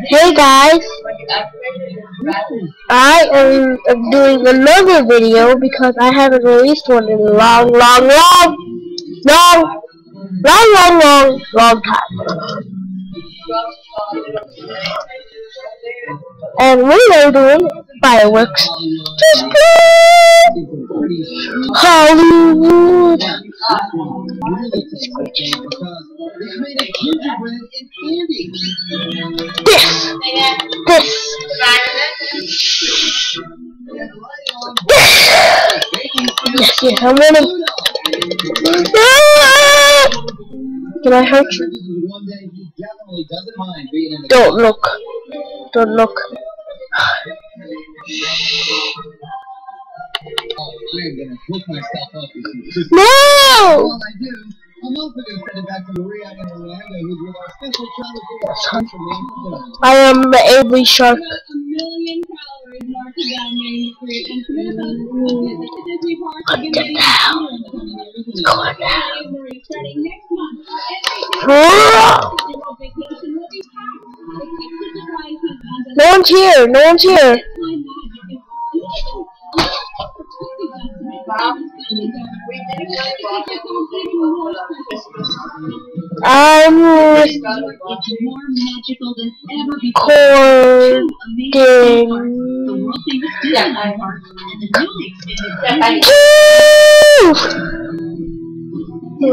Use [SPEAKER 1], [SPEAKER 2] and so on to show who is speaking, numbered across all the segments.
[SPEAKER 1] Hey guys, I am doing another video because I haven't released one in a long time. And we are doing fireworks. Just Hollywood. This. Yes, I'm winning. Can I hurt you? Don't look. Don't look. No! I am the Avery Shark. No one's here. No one's here. I'm recording.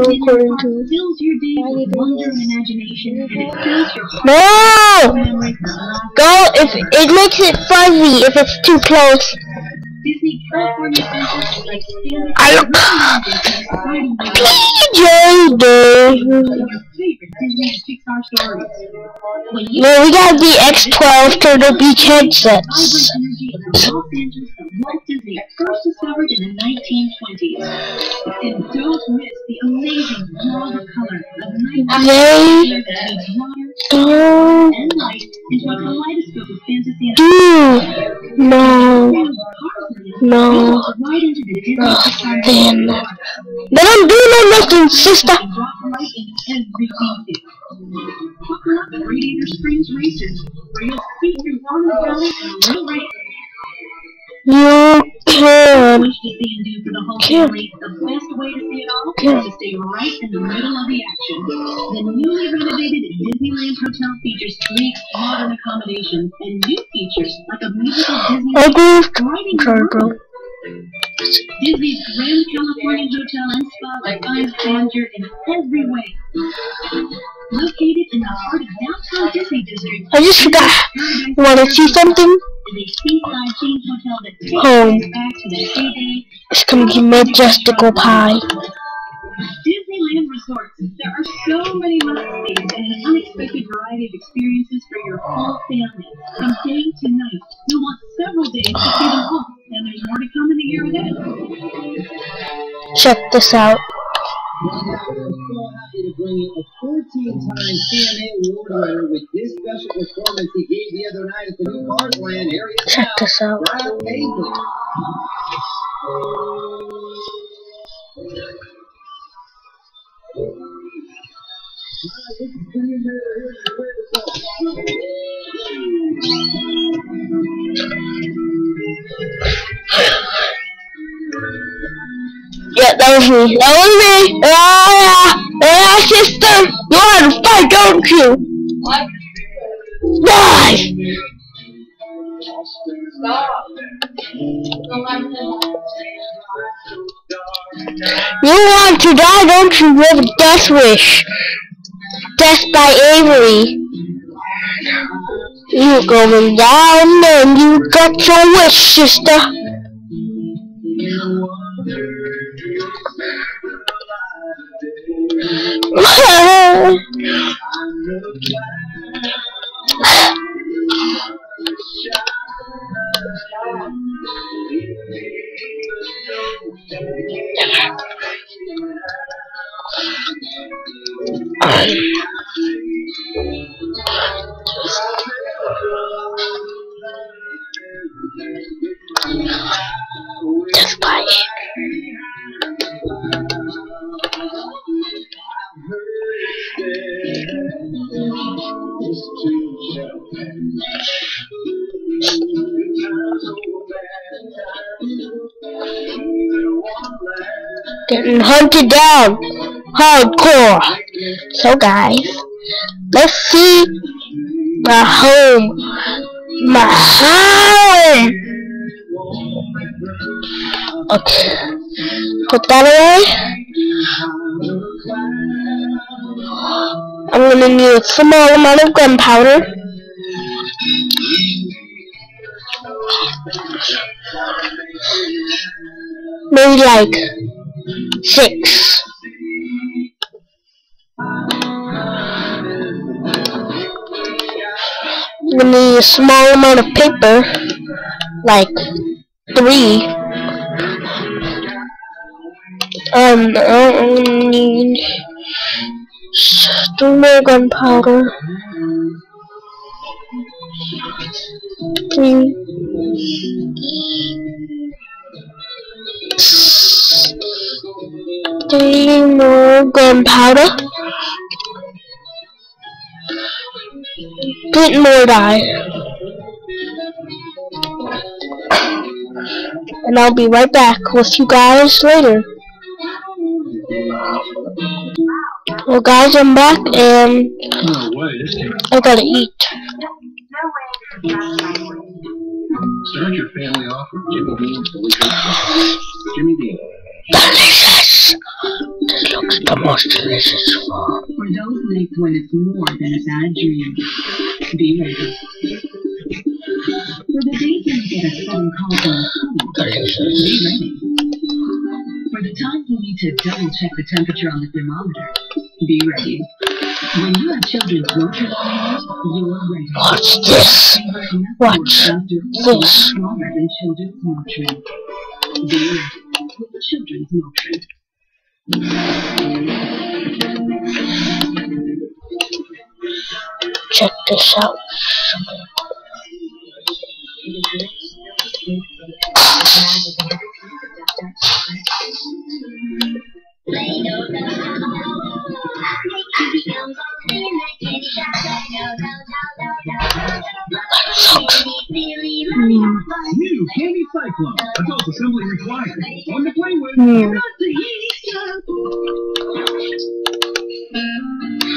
[SPEAKER 1] According to no! Go if it makes it fuzzy if it's too close. I look PJ Day. No, we got the X12 Turtle Beach headsets. Walt Disney first discovered in the 1920s. And don't miss the amazing long color of night and light into a kaleidoscope of fantasy and no. Then I'm doing nothing, sister. You can. To stay right in the middle of the action. The newly renovated Disneyland Hotel features sleek, modern accommodations and new features like a musical Disney Disney's Grand Californian Hotel and Spa defines grandeur in every way. Located in the heart of downtown Disney District, I just forgot. You want to see something? Home. It's gonna be majestical pie. Disneyland Resorts. There are so many must-sees and an unexpected variety of experiences for your whole family. From day to night, you'll want several days to see them all, and there's more to come in the year ahead. Check this out.
[SPEAKER 2] We're so happy to bring you a 14-time CMA award winner with this special performance he gave the other night at the new Parkland area.
[SPEAKER 1] Check this out. Yeah, that was me. That was me. Yeah, sister. You want to fight, don't you? What? Die. Stop. You want to die, don't you? You have a death wish. Death by Avery. You going down and you got your wish, sister. Just buy it.
[SPEAKER 3] Getting hunted down. Hardcore. So guys, let's see my home. My home. Okay. Put that away. I'm gonna need a small amount of gunpowder. Maybe like 6. I'm gonna need a small amount of paper, like 3. I'm gonna need 2 more gunpowder. 3. 3 more gunpowder. 3 more dye. And I'll be right back with you guys later. Well guys, I'm back and I gotta eat.
[SPEAKER 2] Start your family off with Jimmy Dean's delicious. Jimmy Dean.
[SPEAKER 3] Delicious! This looks the most delicious food.
[SPEAKER 1] For those nights when it's more than a bad dream, be ready. For the days when you get a sudden call from the school,
[SPEAKER 3] Delicious.
[SPEAKER 1] be ready. For the times you need to double check the temperature on the thermometer, be ready. When you have children's groceries on hand, you're ready.
[SPEAKER 3] Watch this. Watch this.
[SPEAKER 1] Smaller than children's Motrin. Be ready with children's Motrin.
[SPEAKER 3] Check this out.
[SPEAKER 2] New Candy Cyclone. Adult assembly required. Fun to play with.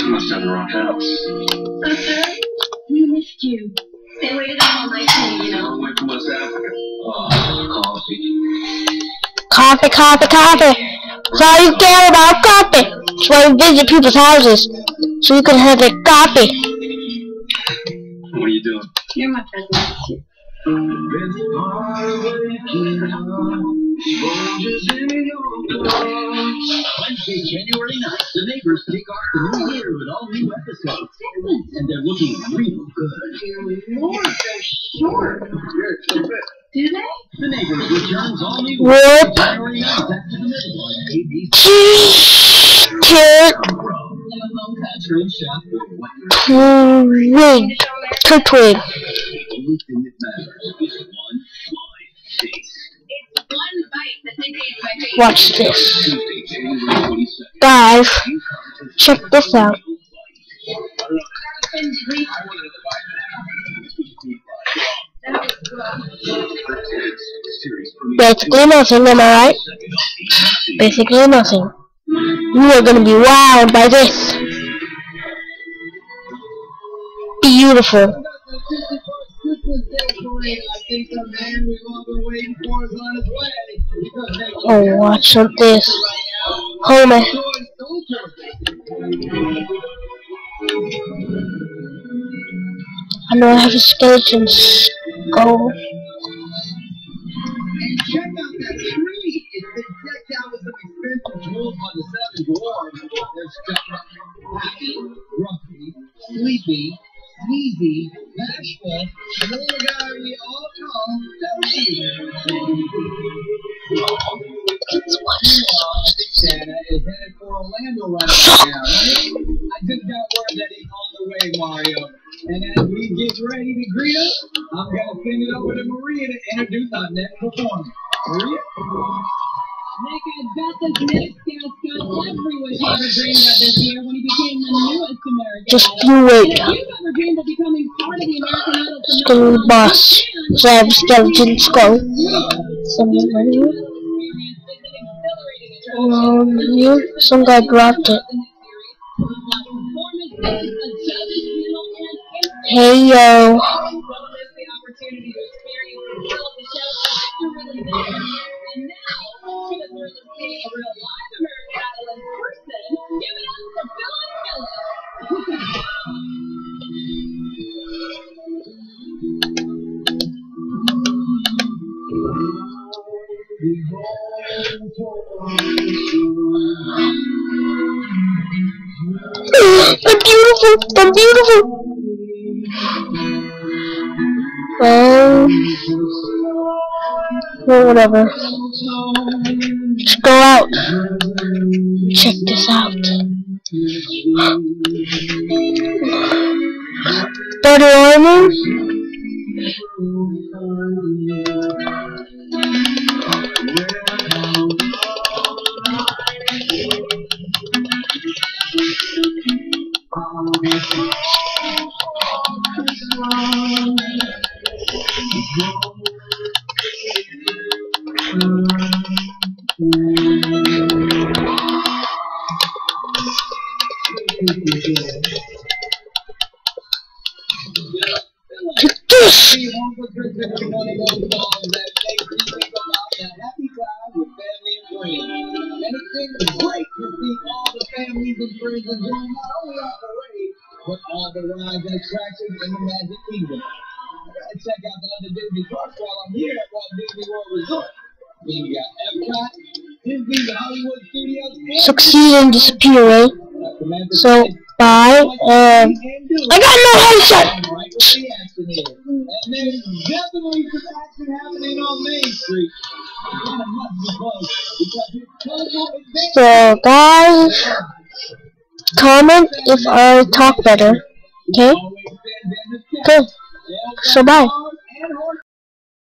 [SPEAKER 2] Must have the wrong house.
[SPEAKER 1] We missed you. They waited all night for you,
[SPEAKER 2] Went to West Africa. Oh, coffee.
[SPEAKER 3] Coffee, coffee, coffee. That's all you care about, coffee. That's why you visit people's houses, so you can have their coffee.
[SPEAKER 2] What are you doing?
[SPEAKER 1] You're my present.
[SPEAKER 2] Wednesday, January 9th, the neighbors kick off the new year with all new episodes. And they're looking real good.
[SPEAKER 1] Lord, they're short. Do they?
[SPEAKER 2] The neighbors returns all new
[SPEAKER 3] What?
[SPEAKER 2] January 9th after the middle on ABC.
[SPEAKER 3] Kid. Twig. Twig.
[SPEAKER 2] The only thing that matters is one fine taste.
[SPEAKER 1] It's one bite that dictates my fate.
[SPEAKER 3] Watch this.
[SPEAKER 2] Tuesday, January 22nd.
[SPEAKER 3] Guys, check this out. Basically nothing, am I right? Basically nothing. You are gonna be wowed by this. Beautiful. Oh, watch out this. Homer. I know I have a skeleton skull.
[SPEAKER 2] And check out that tree. It's been decked out with some expensive jewels on the 7 dwarves. There's stuff happy, grumpy, sleepy, sneezy, bashful, the little guy we all call Toby. Santa is headed for Orlando right about now. I just got word that he's on the way, Mario. And as we get ready to greet us, I'm going to send it over to Maria to introduce our next performer. Maria?
[SPEAKER 1] Nick, I bet this Knicks scout everyone ever dreamed of this year when he became the newest American
[SPEAKER 3] Just
[SPEAKER 1] Idol.
[SPEAKER 3] you wait.
[SPEAKER 1] And if you've ever dreamed of becoming part of the American Idol
[SPEAKER 3] Skull boss. So I have a skeleton skull. Some guy dropped it. Hey yo. I'm beautiful. I'm beautiful. Well, whatever. Let's go out. Check this out. Better armor. This.
[SPEAKER 2] But all the rides and attractions in the Magic Kingdom. I gotta check out the other Disney parks while I'm here at Walt Disney World Resort. We got Epcot, Disney, the Hollywood Studios,
[SPEAKER 3] Succeed and disappear, right? So, bye. I got no headshot!
[SPEAKER 2] Right where the action is. And there's definitely some action happening on Main Street. And it must be close because it's total adventure.
[SPEAKER 3] So, guys, comment if I talk better. Okay? Okay. So, bye.